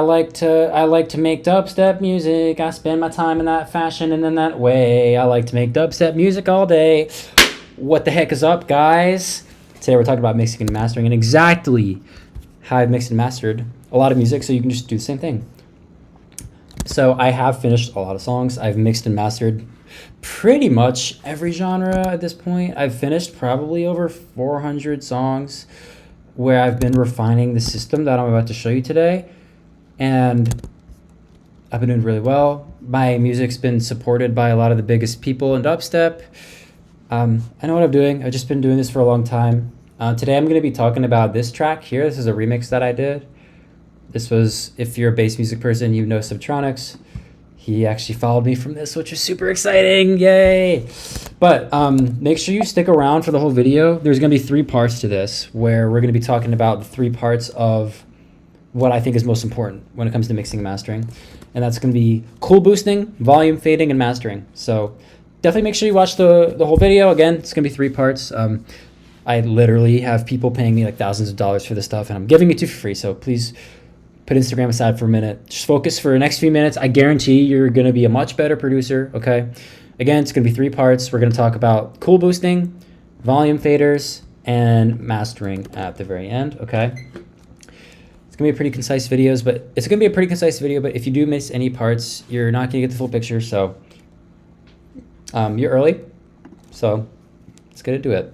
I like to make dubstep music. I spend my time in that fashion and in that way. I like to make dubstep music all day. What the heck is up, guys? Today we're talking about mixing and mastering and exactly how I've mixed and mastered a lot of music so you can just do the same thing. So I have finished a lot of songs. I've mixed and mastered pretty much every genre at this point. I've finished probably over 400 songs where I've been refining the system that I'm about to show you today. And I've been doing really well. My music's been supported by a lot of the biggest people in dubstep. I know what I'm doing. I've just been doing this for a long time. Today I'm going to be talking about this track here. This is a remix that I did. This was, if you're a bass music person, you know Subtronics. He actually followed me from this, which is super exciting. Yay! But make sure you stick around for the whole video. There's going to be 3 parts to this, where we're going to be talking about the 3 parts of what I think is most important when it comes to mixing and mastering. And that's going to be cool boosting, volume fading, and mastering. So definitely make sure you watch the whole video. Again, it's going to be 3 parts. I literally have people paying me like thousands of dollars for this stuff, and I'm giving it to you for free. So please put Instagram aside for a minute. Just focus for the next few minutes. I guarantee you're going to be a much better producer, okay? Again, it's going to be 3 parts. We're going to talk about cool boosting, volume faders, and mastering at the very end, okay? It's going to be a pretty concise video, but if you do miss any parts, you're not going to get the full picture. So you're early, so let's get into it.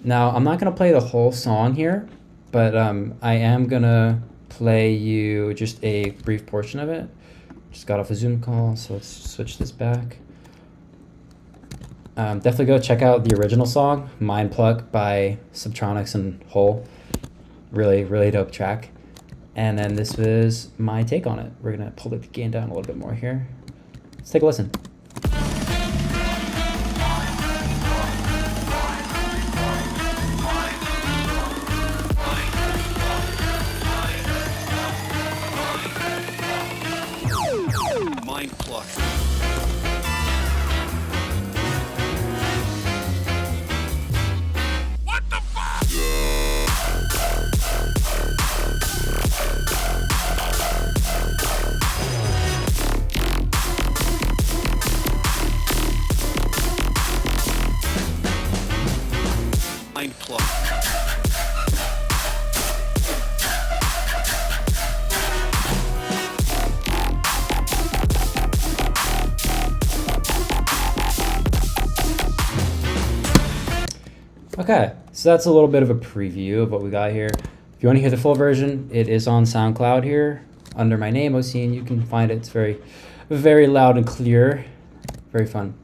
Now, I'm not going to play the whole song here, but I am going to play you just a brief portion of it. Just got off a Zoom call, so let's switch this back. Definitely go check out the original song, Mind Pluck by Subtronics and Hole. Really, really dope track. And then this was my take on it. We're going to pull the gain down a little bit more here. Let's take a listen. Mind Pluck. What the fuck? Mind Pluck. Okay, so that's a little bit of a preview of what we got here. If you want to hear the full version, it is on SoundCloud here under my name, Oseen. You can find it. It's very, very loud and clear. Very fun.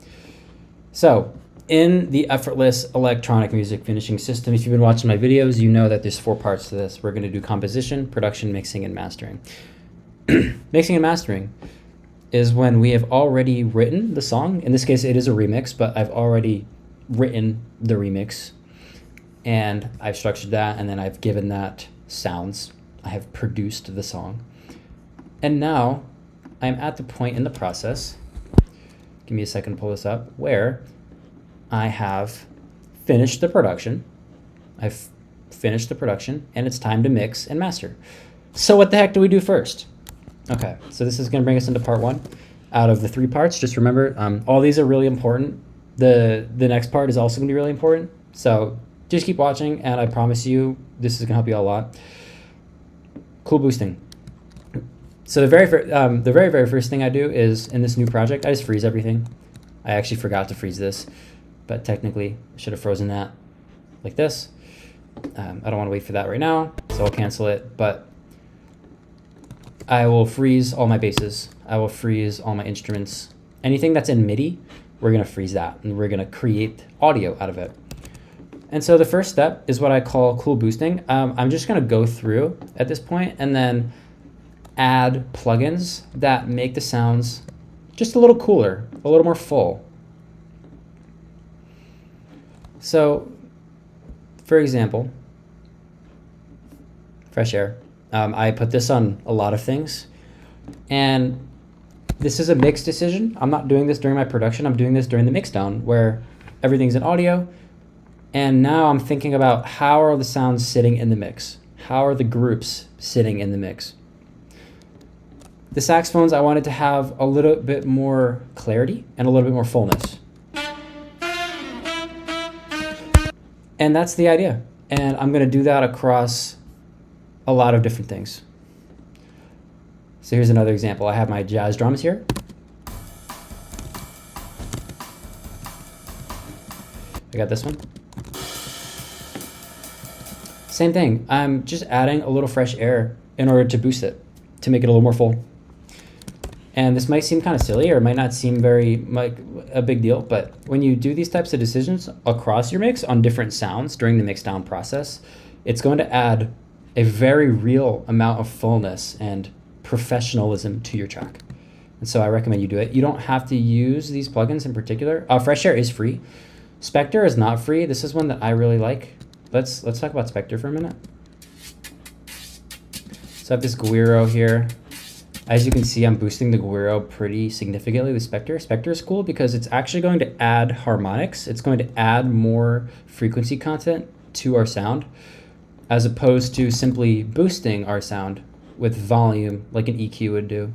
So, in the effortless electronic music finishing system, if you've been watching my videos, you know that there's 4 parts to this. We're going to do composition, production, mixing, and mastering. Mixing and mastering is when we have already written the song. In this case, it is a remix, but I've already written the remix. And I've structured that, and then I've given that sounds. I have produced the song. And now I'm at the point in the process, give me a second to pull this up, where I have finished the production. I've finished the production, and it's time to mix and master. So what the heck do we do first? Okay, so this is going to bring us into part 1 out of the 3 parts. Just remember, all these are really important. The next part is also going to be really important. So just keep watching, and I promise you this is going to help you a lot. Cool boosting. So the very first thing I do is, in this new project, I just freeze everything. I actually forgot to freeze this, but technically I should have frozen that like this. I don't want to wait for that right now, so I'll cancel it. But I will freeze all my basses. I will freeze all my instruments. Anything that's in MIDI, we're going to freeze that, and we're going to create audio out of it. And so the first step is what I call cool boosting. I'm just going to go through at this point and then add plugins that make the sounds just a little cooler, a little more full. So, for example, Fresh Air. I put this on a lot of things, and this is a mix decision. I'm not doing this during my production. I'm doing this during the mix down, where everything's in audio. And now I'm thinking about, how are the sounds sitting in the mix? How are the groups sitting in the mix? The saxophones, I wanted to have a little bit more clarity and a little bit more fullness. And that's the idea. And I'm going to do that across a lot of different things. So here's another example. I have my jazz drums here. I got this one. Same thing. I'm just adding a little fresh air in order to boost it, to make it a little more full. And this might seem kind of silly, or it might not seem very like a big deal, but when you do these types of decisions across your mix on different sounds during the mix down process, it's going to add a very real amount of fullness and professionalism to your track. And so I recommend you do it. You don't have to use these plugins in particular. Fresh Air is free. Spectre is not free. This is one that I really like. Let's talk about Spectre for a minute. So I have this Guiro here. As you can see, I'm boosting the Guiro pretty significantly with Spectre. Spectre is cool because it's actually going to add harmonics. It's going to add more frequency content to our sound, as opposed to simply boosting our sound with volume like an EQ would do.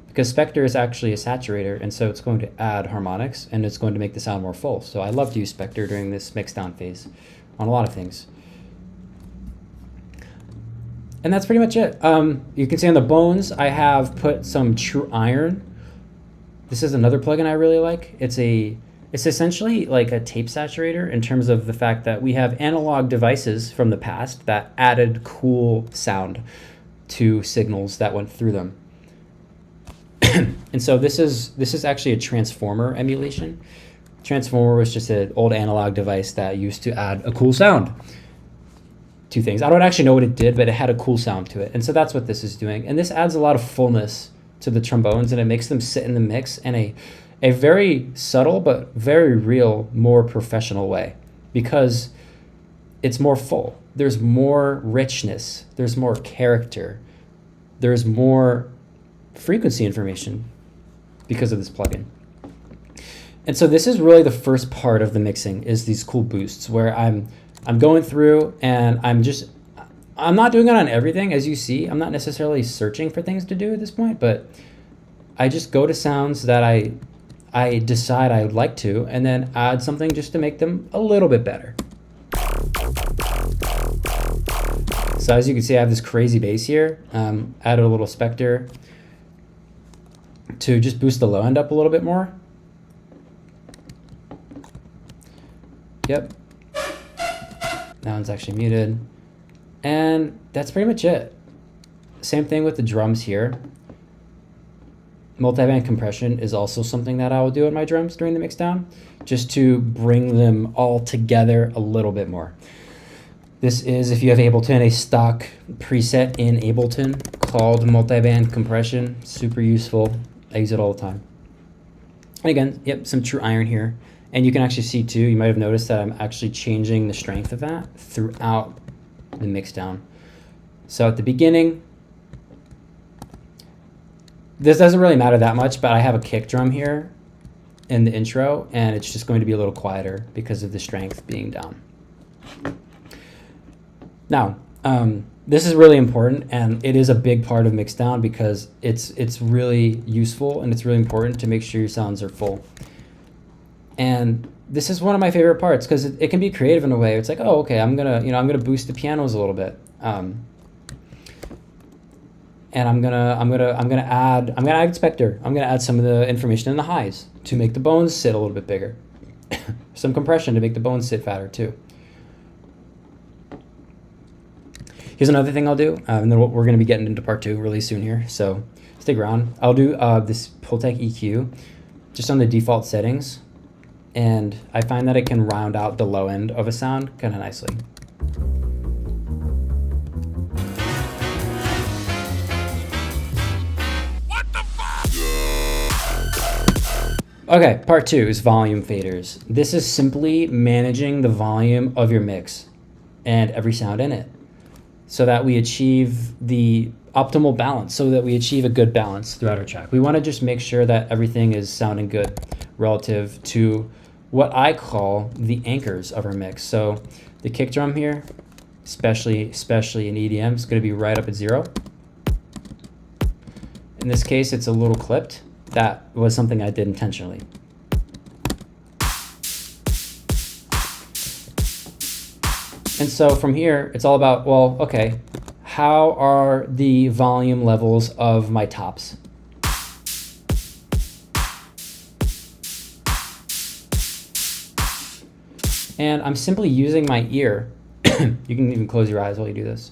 Because Spectre is actually a saturator, and so it's going to add harmonics, and it's going to make the sound more full. So I love to use Spectre during this mix down phase on a lot of things. And that's pretty much it. You can see on the bones, I have put some true iron. This is another plugin I really like. It's essentially like a tape saturator in terms of the fact that we have analog devices from the past that added cool sound to signals that went through them. And so this is actually a transformer emulation. Transformer was just an old analog device that used to add a cool sound. Two things. I don't actually know what it did, but it had a cool sound to it. And so that's what this is doing. And this adds a lot of fullness to the trombones, and it makes them sit in the mix in a very subtle but very real, more professional way, because it's more full. There's more richness. There's more character. There's more frequency information because of this plugin. And so this is really the first part of the mixing, is these cool boosts where I'm going through and I'm not doing it on everything, as you see. I'm not necessarily searching for things to do at this point, but I just go to sounds that I decide I would like to, and then add something just to make them a little bit better. So as you can see, I have this crazy bass here. Added a little Spectre to just boost the low end up a little bit more. Yep. That one's actually muted. And that's pretty much it. Same thing with the drums here. Multiband compression is also something that I will do in my drums during the mixdown, just to bring them all together a little bit more. This is, if you have Ableton, a stock preset in Ableton called multiband compression. Super useful. I use it all the time. And again, yep, some true iron here. And you can actually see too, you might have noticed that I'm actually changing the strength of that throughout the mixdown. So at the beginning, this doesn't really matter that much, but I have a kick drum here in the intro, and it's just going to be a little quieter because of the strength being down. Now, this is really important, and it is a big part of mixdown because it's really useful and it's really important to make sure your sounds are full. And this is one of my favorite parts because it can be creative in a way. It's like, oh, okay, I'm gonna boost the pianos a little bit, and I'm gonna add Spectre. I'm gonna add some of the information in the highs to make the bones sit a little bit bigger, some compression to make the bones sit fatter too. Here's another thing I'll do, and then we're gonna be getting into part 2 really soon here, so stick around. I'll do this Pultec EQ just on the default settings. And I find that it can round out the low end of a sound kind of nicely. What the fuck? Okay, part 2 is volume faders. This is simply managing the volume of your mix and every sound in it so that we achieve the optimal balance, so that we achieve a good balance throughout our track. We want to just make sure that everything is sounding good relative to what I call the anchors of our mix. So the kick drum here, especially in EDM, is going to be right up at 0. In this case, it's a little clipped. That was something I did intentionally. And so from here, it's all about, well, okay, how are the volume levels of my tops? And I'm simply using my ear. You can even close your eyes while you do this.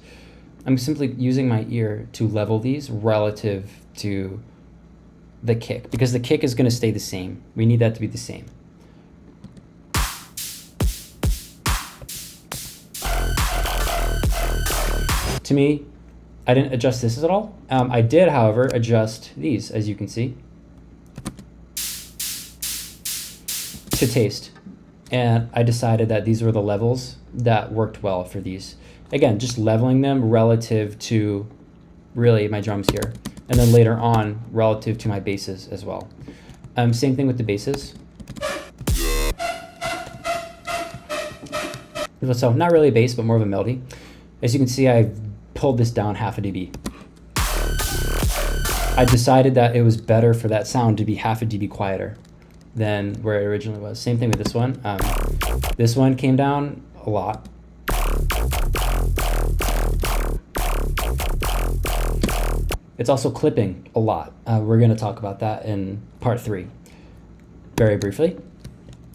I'm simply using my ear to level these relative to the kick, because the kick is going to stay the same. We need that to be the same. To me, I didn't adjust this at all. I did, however, adjust these, as you can see, to taste. And I decided that these were the levels that worked well for these. Again, just leveling them relative to really my drums here. And then later on, relative to my basses as well. Same thing with the basses. So not really a bass, but more of a melody. As you can see, I pulled this down half a dB. I decided that it was better for that sound to be half a dB quieter than where it originally was. Same thing with this one. This one came down a lot. It's also clipping a lot. We're going to talk about that in part 3 very briefly.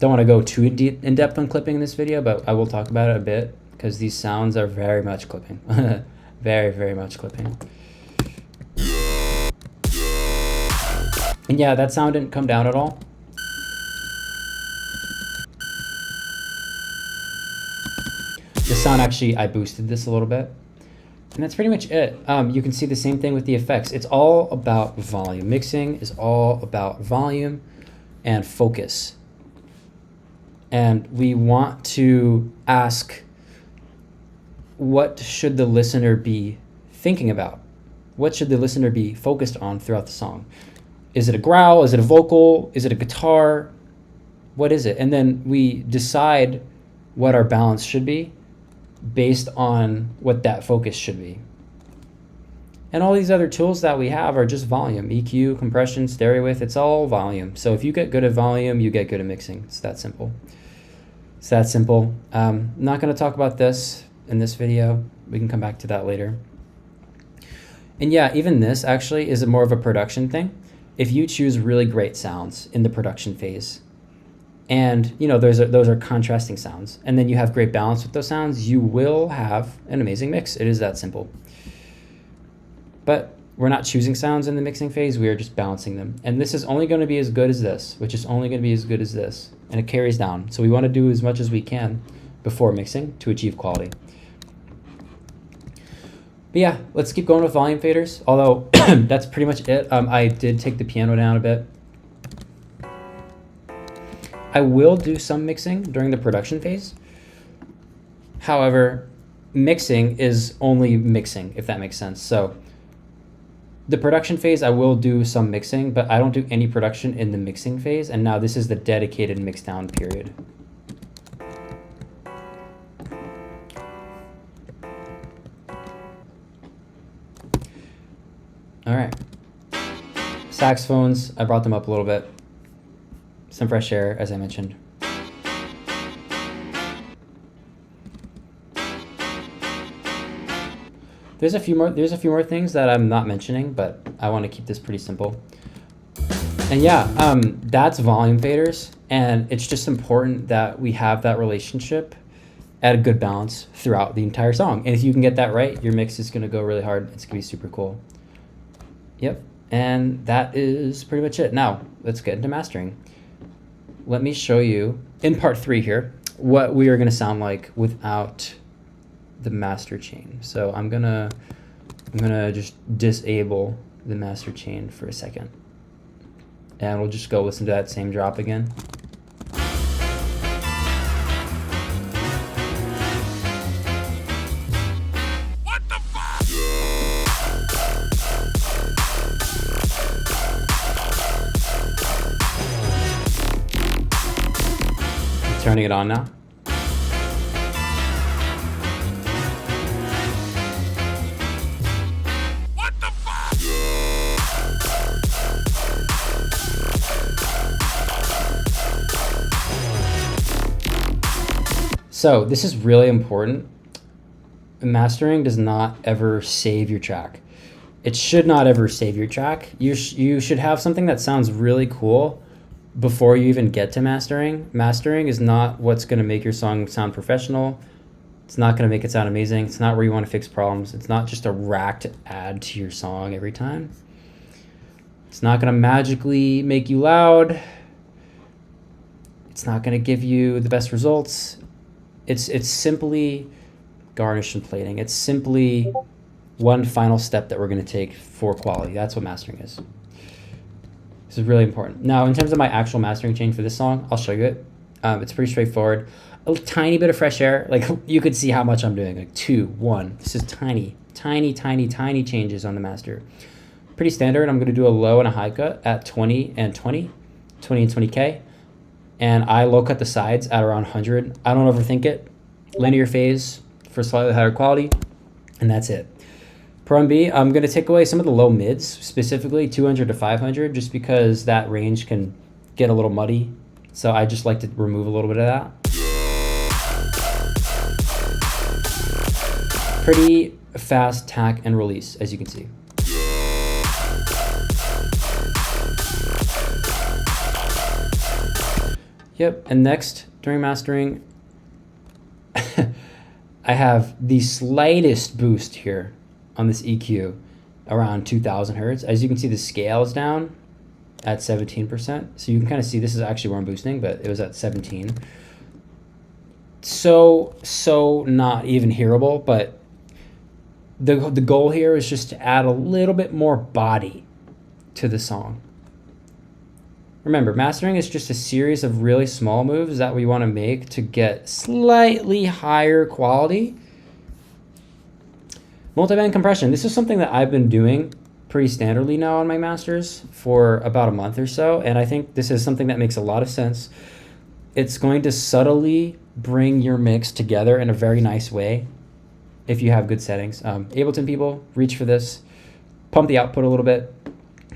Don't want to go too in depth on clipping in this video, but I will talk about it a bit because these sounds are very much clipping. Very, very much clipping. And yeah, that sound didn't come down at all. This sound actually, I boosted this a little bit. And that's pretty much it. You can see the same thing with the effects. It's all about volume. Mixing is all about volume and focus. And we want to ask, what should the listener be thinking about? What should the listener be focused on throughout the song? Is it a growl? Is it a vocal? Is it a guitar? What is it? And then we decide what our balance should be based on what that focus should be. And all these other tools that we have are just volume. EQ, compression, stereo width, it's all volume. So if you get good at volume, you get good at mixing. It's that simple. It's that simple. I'm not going to talk about this in this video. We can come back to that later. And yeah, even this actually is more of a production thing. If you choose really great sounds in the production phase, and you know those are contrasting sounds, and then you have great balance with those sounds, you will have an amazing mix. It is that simple. But we're not choosing sounds in the mixing phase, we are just balancing them. And this is only going to be as good as this, which is only going to be as good as this, and it carries down. So we want to do as much as we can before mixing to achieve quality. But yeah, let's keep going with volume faders, although that's pretty much it. I did take the piano down a bit. I will do some mixing during the production phase. However, mixing is only mixing, if that makes sense. So the production phase, I will do some mixing, but I don't do any production in the mixing phase. And now this is the dedicated mix down period. All right. Saxophones, I brought them up a little bit. Some fresh air, as I mentioned. There's a few more things that I'm not mentioning, but I want to keep this pretty simple. And yeah, that's volume faders, and it's just important that we have that relationship at a good balance throughout the entire song. And if you can get that right, your mix is going to go really hard. It's going to be super cool. Yep, and that is pretty much it. Now, let's get into mastering. Let me show you, in part 3 here, what we are going to sound like without the master chain. So I'm gonna just disable the master chain for a second. And we'll just go listen to that same drop again. What the fuck? I'm turning it on now. So this is really important. Mastering does not ever save your track. It should not ever save your track. You should have something that sounds really cool before you even get to mastering. Mastering is not what's going to make your song sound professional. It's not going to make it sound amazing. It's not where you want to fix problems. It's not just a rack to add to your song every time. It's not going to magically make you loud. It's not going to give you the best results. It's simply garnish and plating. It's simply one final step that we're going to take for quality. That's what mastering is. This is really important. Now, in terms of my actual mastering chain for this song, I'll show you it. It's pretty straightforward. A tiny bit of fresh air. Like, you could see how much I'm doing. Like 2, 1. This is tiny changes on the master. Pretty standard. I'm going to do a low and a high cut at 20 and 20, 20 and 20K. And I low cut the sides at around 100. I don't overthink it. Linear phase for slightly higher quality. And that's it. Per MB, I'm going to take away some of the low mids, specifically 200 to 500, just because that range can get a little muddy. So I just like to remove a little bit of that. Pretty fast tack and release, as you can see. Yep, and next, during mastering, I have the slightest boost here on this EQ, around 2000 hertz. As you can see, the scale is down at 17%. So you can kind of see this is actually where I'm boosting, but it was at 17. So not even hearable, but the goal here is just to add a little bit more body to the song. Remember, mastering is just a series of really small moves that we want to make to get slightly higher quality. Multiband compression. This is something that I've been doing pretty standardly now on my masters for about a month or so, and I think this is something that makes a lot of sense. It's going to subtly bring your mix together in a very nice way if you have good settings. Ableton people, reach for this. Pump the output a little bit.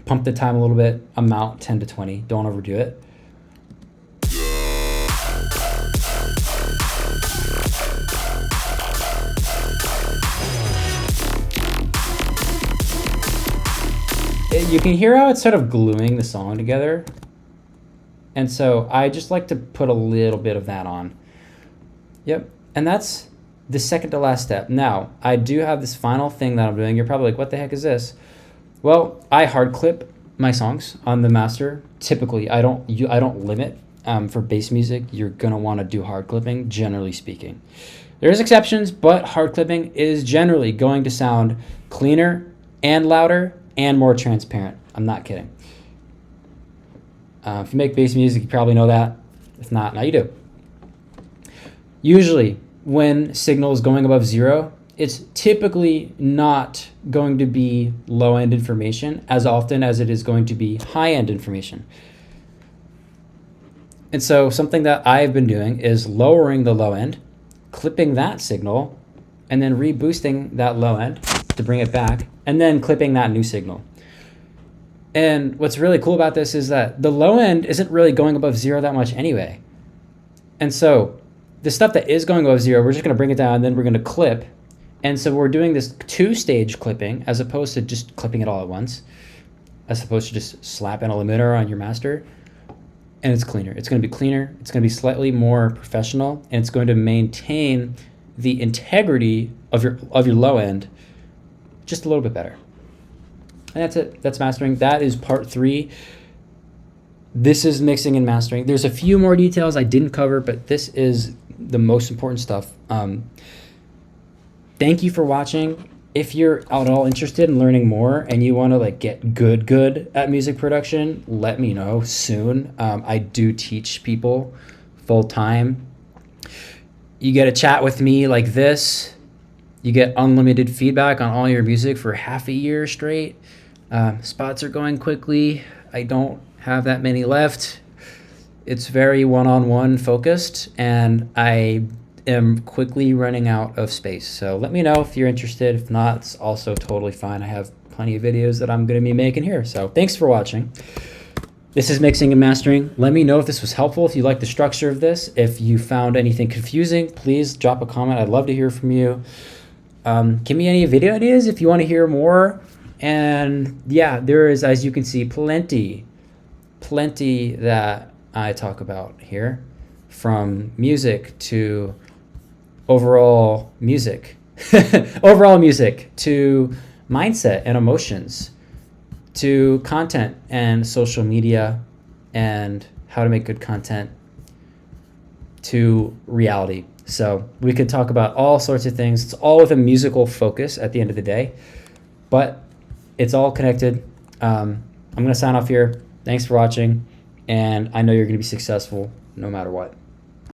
Pump the time a little bit. Amount 10 to 20. Don't overdo it. You can hear how it's sort of gluing the song together. And so I just like to put a little bit of that on. Yep. And that's the second to last step. Now, I do have this final thing that I'm doing. You're probably like, what the heck is this? Well, I hard clip my songs on the master. Typically, I don't limit. For bass music, you're going to want to do hard clipping, generally speaking. There's exceptions, but hard clipping is generally going to sound cleaner and louder and more transparent. I'm not kidding. If you make bass music, you probably know that. If not, now you do. Usually, when signal is going above 0, it's typically not going to be low-end information as often as it is going to be high-end information. And so something that I've been doing is lowering the low end, clipping that signal, and then reboosting that low end to bring it back, and then clipping that new signal. And what's really cool about this is that the low end isn't really going above 0 that much anyway. And so the stuff that is going above 0, we're just going to bring it down, and then we're going to clip. And so we're doing this 2-stage clipping as opposed to just clipping it all at once, as opposed to just slapping a limiter on your master. And it's cleaner. It's going to be cleaner. It's going to be slightly more professional, and it's going to maintain the integrity of your low end just a little bit better. And that's it. That's mastering. That is part 3. This is mixing and mastering. There's a few more details I didn't cover, but this is the most important stuff. Thank you for watching. If you're at all interested in learning more and you want to like get good at music production, let me know soon. I do teach people full time. You get a chat with me like this. You get unlimited feedback on all your music for half a year straight. Spots are going quickly. I don't have that many left. It's very one-on-one focused, and I am quickly running out of space. So let me know if you're interested. If not, it's also totally fine. I have plenty of videos that I'm going to be making here. So thanks for watching. This is mixing and mastering. Let me know if this was helpful, if you like the structure of this. If you found anything confusing, please drop a comment. I'd love to hear from you. Give me any video ideas if you want to hear more. And yeah, there is, as you can see, plenty that I talk about here, from music to overall music, overall music to mindset and emotions, to content and social media and how to make good content, to reality. So we could talk about all sorts of things. It's all with a musical focus at the end of the day, but it's all connected. I'm going to sign off here. Thanks for watching, and I know you're going to be successful no matter what.